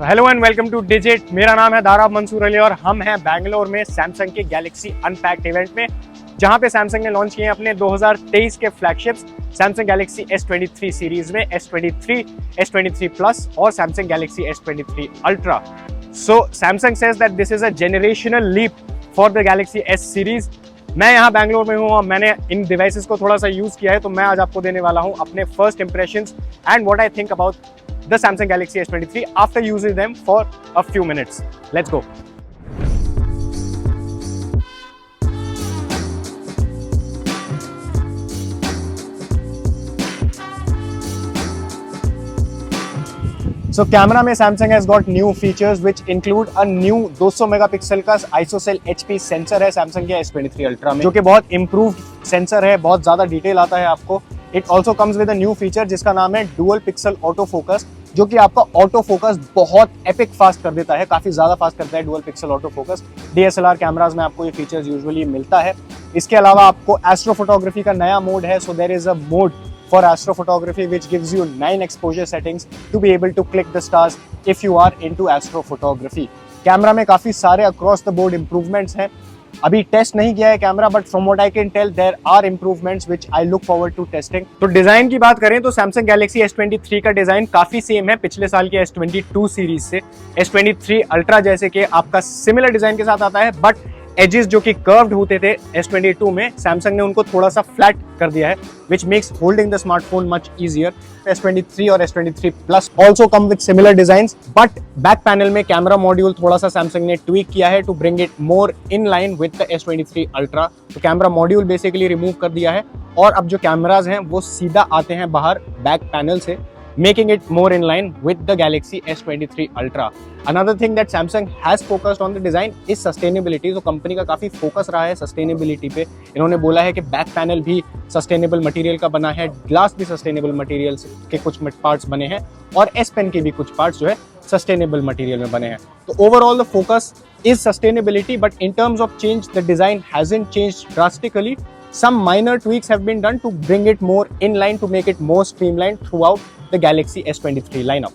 Hello and welcome two digit. मेरा नाम है दारा मंसूर अली और हम हैं बैंगलोर में सैमसंग के गैलेक्सी अनपैक्ड इवेंट में, जहां पे सैमसंग ने लॉन्च किए अपने 2023 के flagships Samsung Galaxy S23 series में S23, S23 प्लस और Samsung Galaxy S23 ultra. So Samsung says that this is a generational leap for the Galaxy S series. मैं यहाँ बैंगलोर में हूँ और मैंने इन डिवाइसेस को थोड़ा सा यूज किया है, तो मैं आज आपको देने वाला हूँ अपने first impressions and what I think about the Samsung Galaxy S23 after using them for a few minutes. Let's go. So camera में Samsung has got new features which include a new 200 megapixel का ISOCELL HP sensor है Samsung के S23 Ultra में, जो कि बहुत improved sensor है, बहुत ज़्यादा डिटेल आता है आपको। It also comes with a new feature जिसका नाम है डुअल पिक्सल ऑटो फोकस, जो कि आपका ऑटो फोकस बहुत एपिक फास्ट कर देता है, काफी ज्यादा फास्ट करता है dual pixel auto focus. DSLR cameras में आपको ये फीचर्स यूजुअली मिलता है। इसके अलावा आपको एस्ट्रो फोटोग्राफी का नया मोड है, so there is a mode for astro photography which gives you 9 exposure settings to be able to click the stars if you are into astro photography. Camera में काफी सारे अक्रॉस द बोर्ड इंप्रूवमेंट्स हैं। अभी test नहीं किया है camera, but from what I can tell there are improvements which I look forward to testing. तो design की बात करें तो सैमसंग गैलेक्सी S23 का डिजाइन काफी सेम है पिछले साल के S22 सीरीज से। S23 अल्ट्रा जैसे कि आपका सिमिलर डिजाइन के साथ आता है, बट एजेस जो कि कर्व्ड होते थे S22 में, सैमसंग ने उनको थोड़ा सा फ्लैट कर दिया है, which makes holding the smartphone much easier. S23 और S23 Plus also come with similar designs, but back panel में कैमरा मॉड्यूल थोड़ा सा सैमसंग ने ट्वीक किया है to bring it more in line with the S23 Ultra. तो camera module basically remove कर दिया है और अब जो कैमराज हैं वो सीधा आते हैं बाहर बैक पैनल से, making it more in line with the Galaxy S23 Ultra. Another thing that Samsung has focused on the design is sustainability. तो कंपनी का काफी फोकस रहा है सस्टेनेबिलिटी पे। इन्होंने बोला है कि बैक पैनल भी सस्टेनेबल मटेरियल का बना है, ग्लास भी सस्टेनेबल मटेरियल के कुछ पार्ट्स बने हैं और S Pen के भी कुछ पार्ट्स जो है सस्टेनेबल मटेरियल में बने हैं। तो overall the focus is sustainability, but in terms of change, the design hasn't changed drastically. Some minor tweaks have been done to bring it more in line, to make it more streamlined throughout the Galaxy S23 lineup.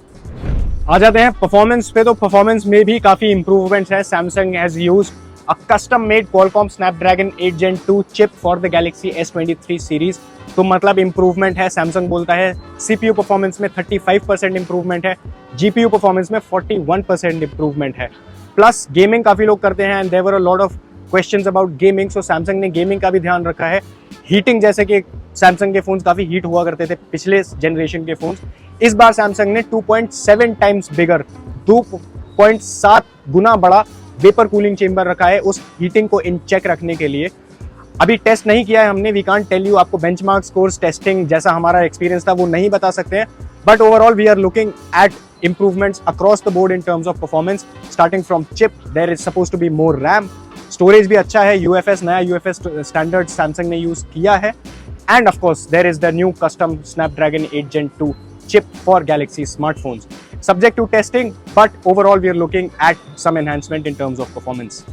आ जाते हैं performance पे। तो performance में भी काफी improvements है। Samsung has used a custom made Qualcomm Snapdragon 8 Gen 2 chip for the Galaxy S23 series. तो मतलब इंप्रूवमेंट है। Samsung बोलता है CPU परफॉर्मेंस में 35% इंप्रूवमेंट है, GPU परफॉर्मेंस में 41% इंप्रूवमेंट है। प्लस गेमिंग काफी लोग करते हैं and there were a lot of questions about gaming, so Samsung ने गेमिंग का भी ध्यान रखा है। हीटिंग, जैसे कि सैमसंग के फोन्स काफी हीट हुआ करते थे पिछले जनरेशन के फोन्स, इस बार सैमसंग ने 2.7 टाइम्स बिगर, 2.7 गुना बड़ा वेपर कूलिंग चेंबर रखा है उस हीटिंग को इन चेक रखने के लिए। अभी टेस्ट नहीं किया है हमने, वी कांट टेल यू, आपको बेंचमार्क स्कोर्स टेस्टिंग जैसा हमारा एक्सपीरियंस था वो नहीं बता सकते हैं, but overall we are looking at improvements across the board in terms of performance. Starting from chip, there is supposed to be more RAM, storage भी अच्छा है, UFS नया UFS standard Samsung ने use किया है, and of course there is the new custom Snapdragon 8 Gen 2 chip for Galaxy smartphones. Subject to testing, but overall we are looking at some enhancement in terms of performance.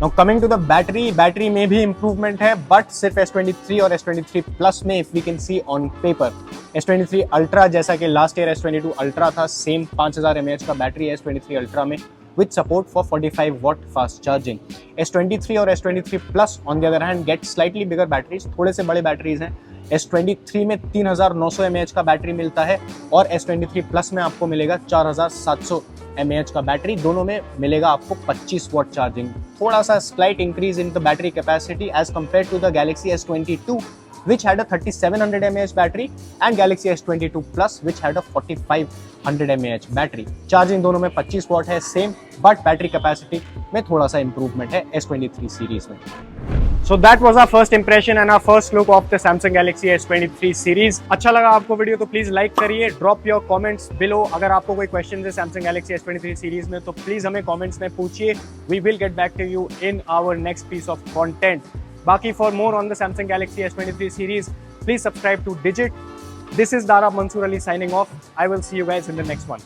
Now coming to the battery में भी improvement है, but सिर्फ S23 और S23 Plus में if we can see on paper. S23 Ultra जैसा कि last year S22 Ultra था, same 5000 mAh का बैटरी है S23 Ultra में with support for 45 watt fast charging. S23 और S23 Plus on the other hand get slightly bigger batteries, थोड़े से बड़े बैटरीज हैं। S23 में 3900 mAh का बैटरी मिलता है और S23 Plus में आपको मिलेगा 4700 mAh का बैटरी, दोनों में मिलेगा आपको 25 watt चार्जिंग। थोड़ा सा slight increase in the battery capacity as compare to the Galaxy S22 which had a 3700 mAh battery and Galaxy S22 Plus which had a 4500 mAh battery. Charging दोनों में 25 watt है same, but battery capacity में थोड़ा सा improvement है S23 series में। So that was our first impression and our first look of the Samsung Galaxy S23 series. अच्छा लगा आपको वीडियो तो प्लीज लाइक करिए, ड्रॉप योर कमेंट्स बिलो। अगर आपको कोई क्वेश्चन है Samsung Galaxy S23 सीरीज में तो प्लीज हमें कमेंट्स में पूछिए, we will get back to you in our next piece of content. बाकी for more on the Samsung Galaxy S23 series, please subscribe to Digit. This is Dara Mansoor Ali signing off. I will see you guys in the next one.